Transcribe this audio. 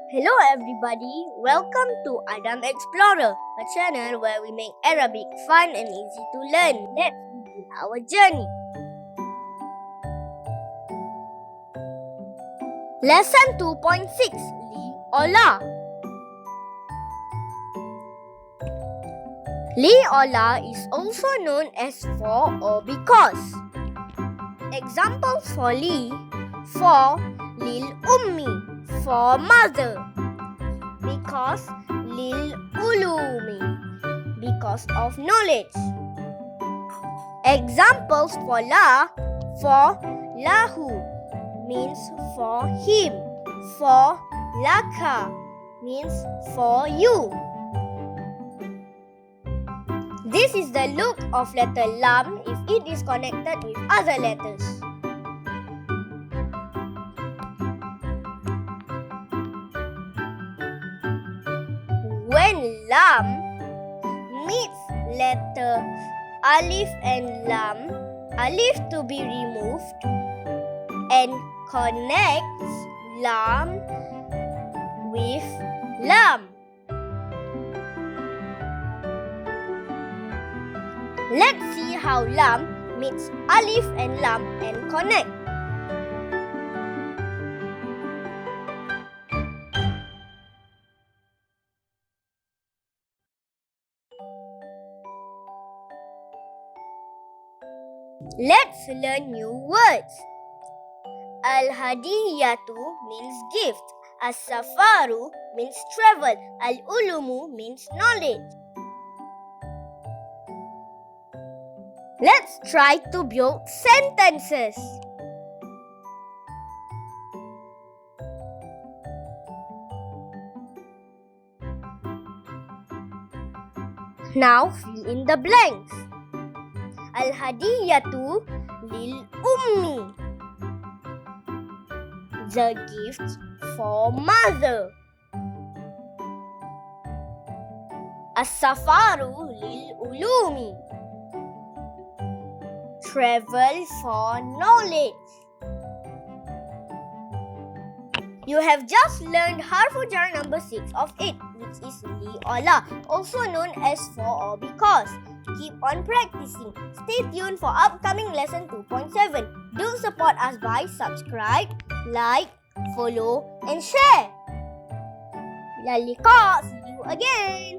Hello everybody, welcome to Adam Explorer, a channel where we make Arabic fun and easy to learn. Let's begin our journey. Lesson 2.6, Li or La. Li or La is also known as for or because. Examples for Li: for Lil Ummi, for mother. Because Lil Ulumi, because of knowledge. Examples for La: for Lahu, means for him. For Laka, means for you. This is the look of letter Lam if it is connected with other letters. When Lam meets letter Alif and Lam, Alif to be removed and connects Lam with Lam. Let's see how Lam meets Alif and Lam and connect. Let's learn new words. Al-Hadiyatu means gift. As-Safaru means travel. Al-Ulumu means knowledge. Let's try to build sentences. Now fill in the blanks. Al-Hadiyatu lil Ummi, the gift for mother. As-Safaru lil Ulumi, travel for knowledge. You have just learned Harfu jar number 6 of 8, which is Li or La, also known as for or because. Keep on practicing. Stay tuned for upcoming lesson 2.7. Do support us by subscribe, like, follow and share. Lalika, see you again.